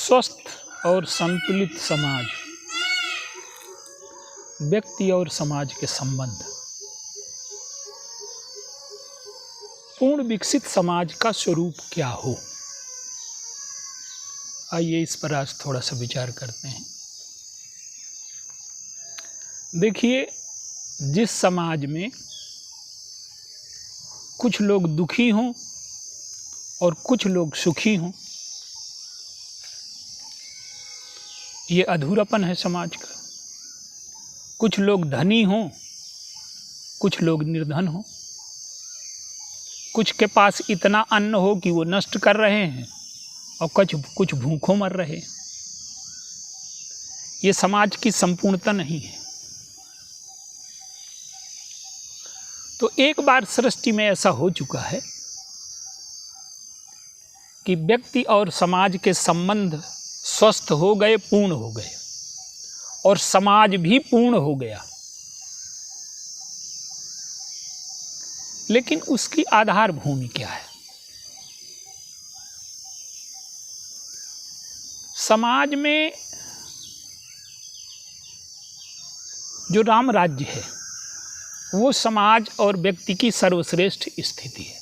स्वस्थ और संतुलित समाज, व्यक्ति और समाज के संबंध, पूर्ण विकसित समाज का स्वरूप क्या हो। आइए इस पर आज थोड़ा सा विचार करते हैं। देखिए, जिस समाज में कुछ लोग दुखी हों और कुछ लोग सुखी हों, ये अधूरापन है समाज का। कुछ लोग धनी हों, कुछ लोग निर्धन हों, कुछ के पास इतना अन्न हो कि वो नष्ट कर रहे हैं और कुछ भूखों मर रहे। ये समाज की संपूर्णता नहीं है। तो एक बार सृष्टि में ऐसा हो चुका है कि व्यक्ति और समाज के संबंध स्वस्थ हो गए, पूर्ण हो गए, और समाज भी पूर्ण हो गया। लेकिन उसकी आधार भूमि क्या है? समाज में जो राम राज्य है, वो समाज और व्यक्ति की सर्वश्रेष्ठ स्थिति है।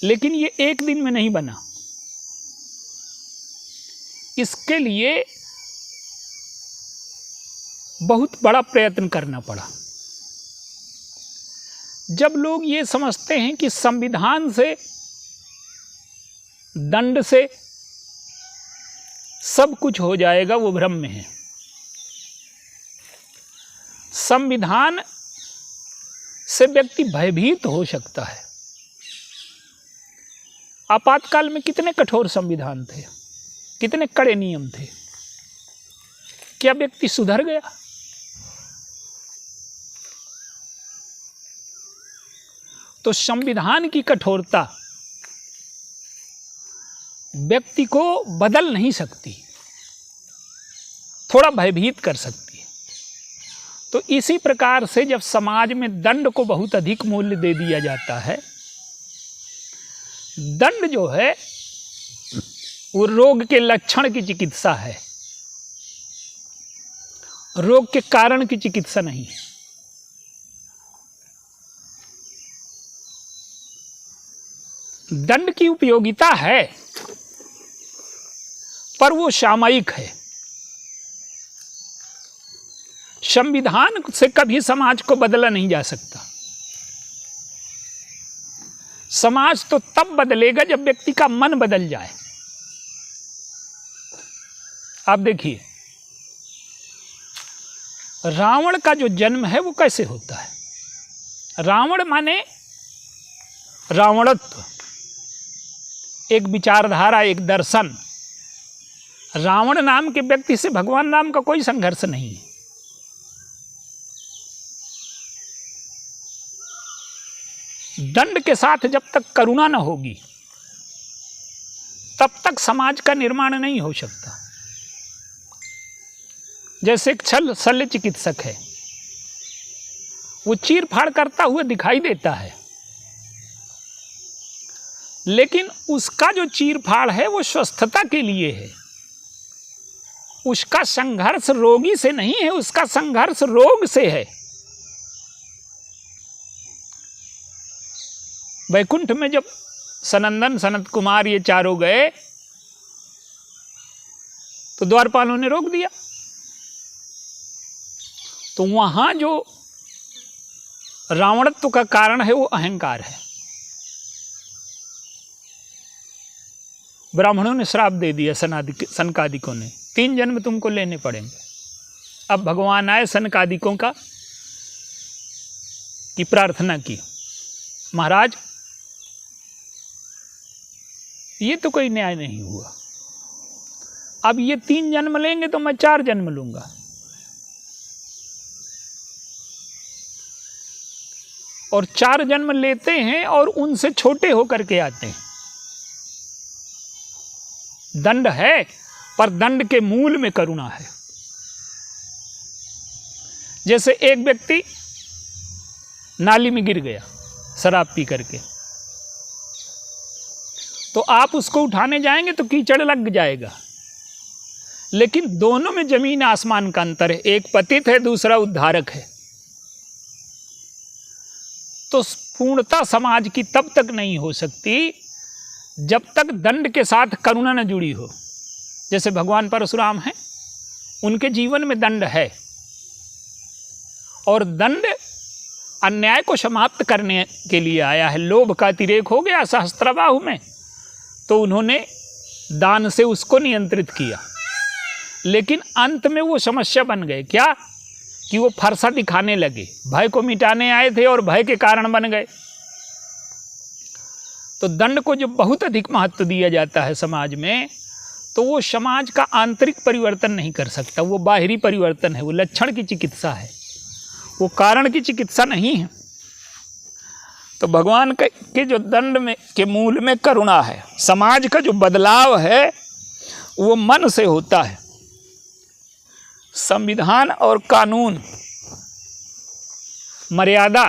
लेकिन ये एक दिन में नहीं बना। इसके लिए बहुत बड़ा प्रयत्न करना पड़ा। जब लोग ये समझते हैं कि संविधान से, दंड से सब कुछ हो जाएगा, वो भ्रम में है। संविधान से व्यक्ति भयभीत हो सकता है। आपातकाल में कितने कठोर संविधान थे, कितने कड़े नियम थे। क्या व्यक्ति सुधर गया? तो संविधान की कठोरता व्यक्ति को बदल नहीं सकती, थोड़ा भयभीत कर सकती है। तो इसी प्रकार से जब समाज में दंड को बहुत अधिक मूल्य दे दिया जाता है, दंड जो है वो रोग के लक्षण की चिकित्सा है, रोग के कारण की चिकित्सा नहीं है। दंड की उपयोगिता है, पर वो सामयिक है। संविधान से कभी समाज को बदला नहीं जा सकता। समाज तो तब बदलेगा जब व्यक्ति का मन बदल जाए। आप देखिए, रावण का जो जन्म है वो कैसे होता है? रावण माने रावणत्व, एक विचारधारा, एक दर्शन। रावण नाम के व्यक्ति से भगवान राम का कोई संघर्ष नहीं है। दंड के साथ जब तक करुणा न होगी, तब तक समाज का निर्माण नहीं हो सकता। जैसे एक शल्य चिकित्सक है, वो चीर फाड़ करता हुआ दिखाई देता है, लेकिन उसका जो चीर फाड़ है वो स्वस्थता के लिए है। उसका संघर्ष रोगी से नहीं है, उसका संघर्ष रोग से है। वैकुंठ में जब सनंदन, सनत कुमार ये चारों गए, तो द्वारपालों ने रोक दिया। तो वहां जो रावणत्व का कारण है वो अहंकार है। ब्राह्मणों ने श्राप दे दिया सनकादिकों ने, 3 जन्म तुमको लेने पड़ेंगे। अब भगवान आए सनकादिकों का की प्रार्थना की, महाराज ये तो कोई न्याय नहीं हुआ। अब ये 3 जन्म लेंगे तो मैं 4 जन्म लूंगा। और 4 जन्म लेते हैं और उनसे छोटे होकर के आते हैं। दंड है, पर दंड के मूल में करुणा है। जैसे एक व्यक्ति नाली में गिर गया शराब पी करके, तो आप उसको उठाने जाएंगे तो कीचड़ लग जाएगा। लेकिन दोनों में जमीन आसमान का अंतर है, एक पतित है, दूसरा उद्धारक है। तो पूर्णता समाज की तब तक नहीं हो सकती जब तक दंड के साथ करुणा न जुड़ी हो। जैसे भगवान परशुराम हैं, उनके जीवन में दंड है, और दंड अन्याय को समाप्त करने के लिए आया है। लोभ का अतिरेक हो गया सहस्त्रबाहु में, तो उन्होंने दान से उसको नियंत्रित किया। लेकिन अंत में वो समस्या बन गए, क्या कि वो फरसा दिखाने लगे, भय को मिटाने आए थे और भय के कारण बन गए। तो दंड को जो बहुत अधिक महत्व दिया जाता है समाज में, तो वो समाज का आंतरिक परिवर्तन नहीं कर सकता, वो बाहरी परिवर्तन है, वो लक्षण की चिकित्सा है, वो कारण की चिकित्सा नहीं है। तो भगवान के जो दंड में के मूल में करुणा है। समाज का जो बदलाव है वो मन से होता है। संविधान और कानून मर्यादा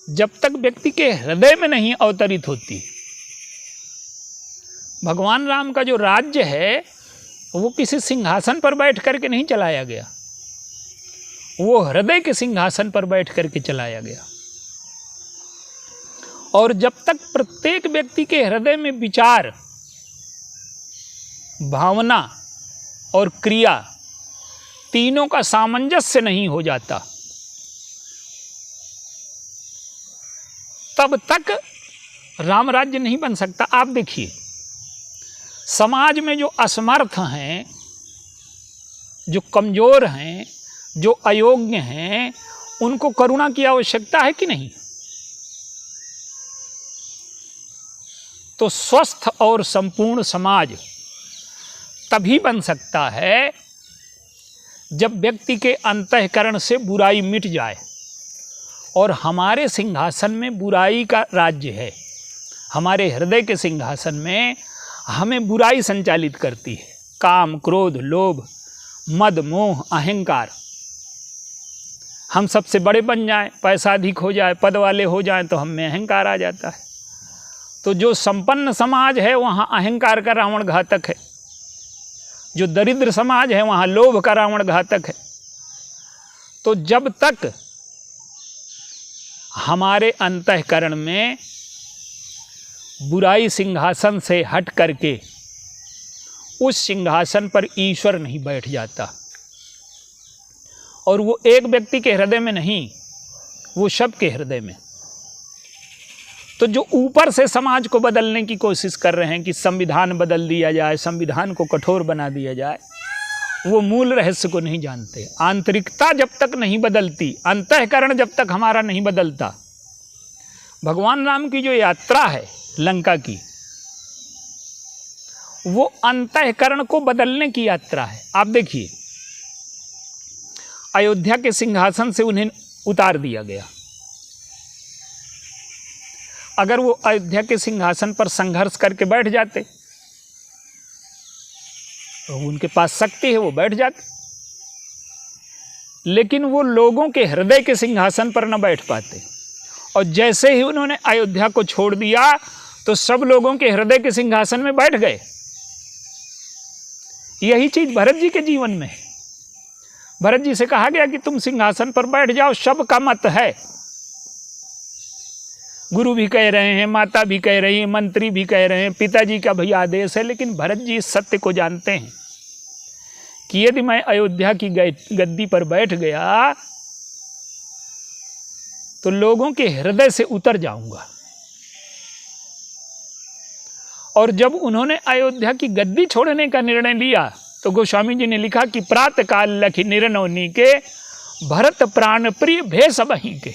जब तक व्यक्ति के हृदय में नहीं अवतरित होती। भगवान राम का जो राज्य है वो किसी सिंहासन पर बैठ करके नहीं चलाया गया, वो हृदय के सिंहासन पर बैठ करके चलाया गया। और जब तक प्रत्येक व्यक्ति के हृदय में विचार, भावना और क्रिया तीनों का सामंजस्य नहीं हो जाता, तब तक राम राज्य नहीं बन सकता। आप देखिए, समाज में जो असमर्थ हैं, जो कमजोर हैं, जो अयोग्य हैं, उनको करुणा की आवश्यकता है कि नहीं? तो स्वस्थ और संपूर्ण समाज तभी बन सकता है जब व्यक्ति के अंतःकरण से बुराई मिट जाए। और हमारे सिंहासन में बुराई का राज्य है, हमारे हृदय के सिंहासन में हमें बुराई संचालित करती है। काम, क्रोध, लोभ, मद, मोह, अहंकार। हम सबसे बड़े बन जाएं, पैसा अधिक हो जाए, पद वाले हो जाएं, तो हम में अहंकार आ जाता है। तो जो संपन्न समाज है वहाँ अहंकार का रावण घातक है, जो दरिद्र समाज है वहाँ लोभ का रावण घातक है। तो जब तक हमारे अंतःकरण में बुराई सिंहासन से हट करके उस सिंहासन पर ईश्वर नहीं बैठ जाता, और वो एक व्यक्ति के हृदय में नहीं, वो सबके हृदय में। तो जो ऊपर से समाज को बदलने की कोशिश कर रहे हैं कि संविधान बदल दिया जाए, संविधान को कठोर बना दिया जाए, वो मूल रहस्य को नहीं जानते। आंतरिकता जब तक नहीं बदलती, अंतःकरण जब तक हमारा नहीं बदलता। भगवान राम की जो यात्रा है लंका की, वो अंतःकरण को बदलने की यात्रा है। आप देखिए, अयोध्या के सिंहासन से उन्हें उतार दिया गया। अगर वो अयोध्या के सिंहासन पर संघर्ष करके बैठ जाते, तो उनके पास शक्ति है, वो बैठ जाते। लेकिन वो लोगों के हृदय के सिंहासन पर न बैठ पाते। और जैसे ही उन्होंने अयोध्या को छोड़ दिया तो सब लोगों के हृदय के सिंहासन में बैठ गए। यही चीज भरत जी के जीवन में है। भरत जी से कहा गया कि तुम सिंहासन पर बैठ जाओ, सबका मत है। गुरु भी कह रहे हैं, माता भी कह रही है, मंत्री भी कह रहे हैं, पिताजी का भी आदेश है। लेकिन भरत जी इस सत्य को जानते हैं कि यदि मैं अयोध्या की गद्दी पर बैठ गया तो लोगों के हृदय से उतर जाऊंगा। और जब उन्होंने अयोध्या की गद्दी छोड़ने का निर्णय लिया तो गोस्वामी जी ने लिखा कि प्रातः काल लखि निरनौनी के, भरत प्राण प्रिय भे सबहि के।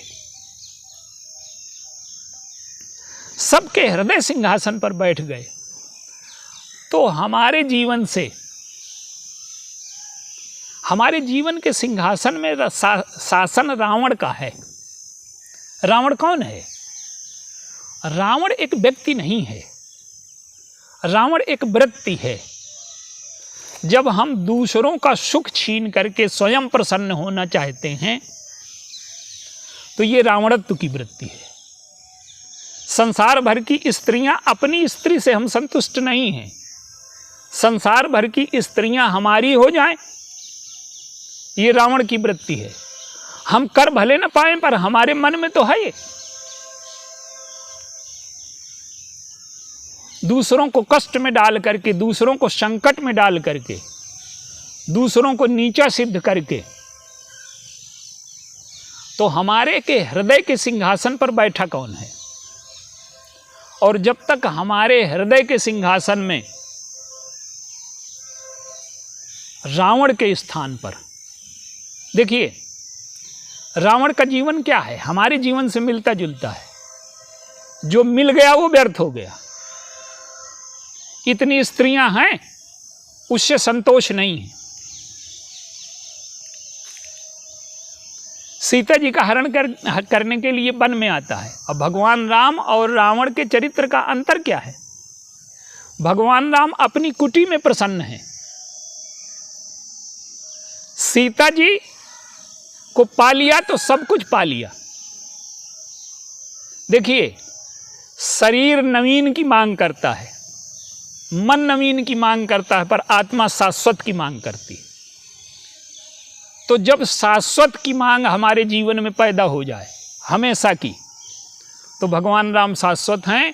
सबके हृदय सिंहासन पर बैठ गए। तो हमारे जीवन से, हमारे जीवन के सिंहासन में शासन रावण का है। रावण कौन है? रावण एक व्यक्ति नहीं है, रावण एक वृत्ति है। जब हम दूसरों का सुख छीन करके स्वयं प्रसन्न होना चाहते हैं तो ये रावणत्व की वृत्ति है। संसार भर की स्त्रियां अपनी स्त्री से हम संतुष्ट नहीं हैं, संसार भर की स्त्रियां हमारी हो जाएं, ये रावण की वृत्ति है। हम कर भले न पाएं पर हमारे मन में तो है ये। दूसरों को कष्ट में डाल करके, दूसरों को संकट में डाल करके, दूसरों को नीचा सिद्ध करके, तो हमारे के हृदय के सिंहासन पर बैठा कौन है? और जब तक हमारे हृदय के सिंहासन में रावण के स्थान पर, देखिए रावण का जीवन क्या है, हमारे जीवन से मिलता जुलता है। जो मिल गया वो व्यर्थ हो गया। इतनी स्त्रियां हैं, उससे संतोष नहीं है। सीता जी का हरण करने के लिए वन में आता है। अब भगवान राम और रावण के चरित्र का अंतर क्या है? भगवान राम अपनी कुटी में प्रसन्न हैं। सीता जी को पा लिया तो सब कुछ पा लिया। देखिए, शरीर नवीन की मांग करता है, मन नवीन की मांग करता है, पर आत्मा शाश्वत की मांग करती है। तो जब शाश्वत की मांग हमारे जीवन में पैदा हो जाए हमेशा की, तो भगवान राम शाश्वत हैं।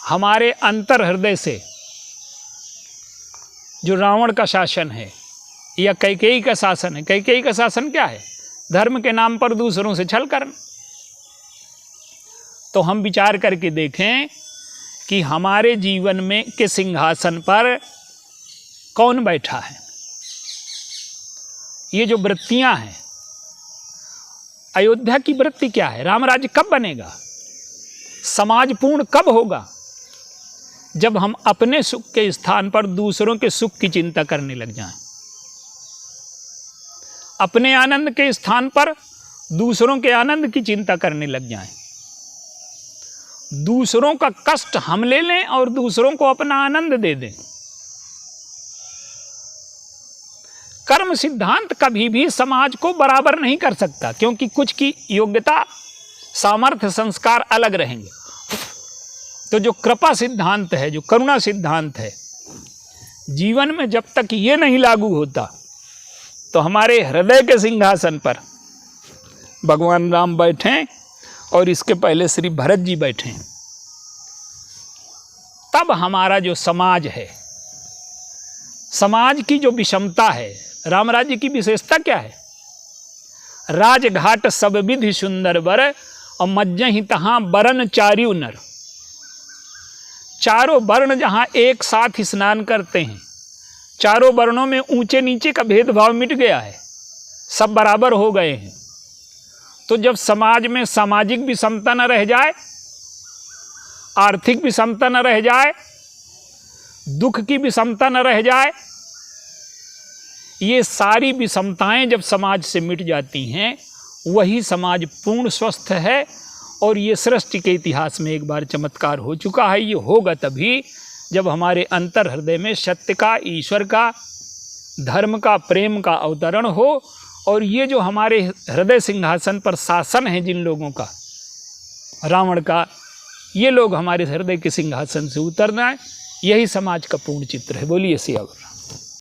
हमारे अंतर हृदय से जो रावण का शासन है या कैकेयी का शासन है, कैकेयी का शासन क्या है? धर्म के नाम पर दूसरों से छल करना। तो हम विचार करके देखें कि हमारे जीवन में के सिंहासन पर कौन बैठा है। ये जो वृत्तियां हैं, अयोध्या की वृत्ति क्या है? राम राज्य कब बनेगा? समाज पूर्ण कब होगा? जब हम अपने सुख के स्थान पर दूसरों के सुख की चिंता करने लग जाएं, अपने आनंद के स्थान पर दूसरों के आनंद की चिंता करने लग जाएं, दूसरों का कष्ट हम ले लें और दूसरों को अपना आनंद दे दें। कर्म सिद्धांत कभी भी समाज को बराबर नहीं कर सकता, क्योंकि कुछ की योग्यता, सामर्थ्य, संस्कार अलग रहेंगे। तो जो कृपा सिद्धांत है, जो करुणा सिद्धांत है, जीवन में जब तक ये नहीं लागू होता, तो हमारे हृदय के सिंहासन पर भगवान राम बैठे और इसके पहले श्री भरत जी बैठे, तब हमारा जो समाज है, समाज की जो विषमता है, राम राज्य की विशेषता क्या है? राजघाट सब विधि सुंदर बर और मज्जहि तहां बरन चार्यु नर। चारों वर्ण जहां एक साथ स्नान करते हैं, चारों वर्णों में ऊंचे नीचे का भेदभाव मिट गया है, सब बराबर हो गए हैं। तो जब समाज में सामाजिक विषमता न रह जाए, आर्थिक विषमता न रह जाए, दुख की विषमता न रह जाए, ये सारी विषमताएं जब समाज से मिट जाती हैं, वही समाज पूर्ण स्वस्थ है। और ये सृष्टि के इतिहास में एक बार चमत्कार हो चुका है। ये होगा तभी जब हमारे अंतर हृदय में सत्य का, ईश्वर का, धर्म का, प्रेम का अवतरण हो। और ये जो हमारे हृदय सिंहासन पर शासन है जिन लोगों का, रावण का, ये लोग हमारे हृदय के सिंहासन से उतरना है। यही समाज का पूर्ण चित्र है। बोलिए सियावर।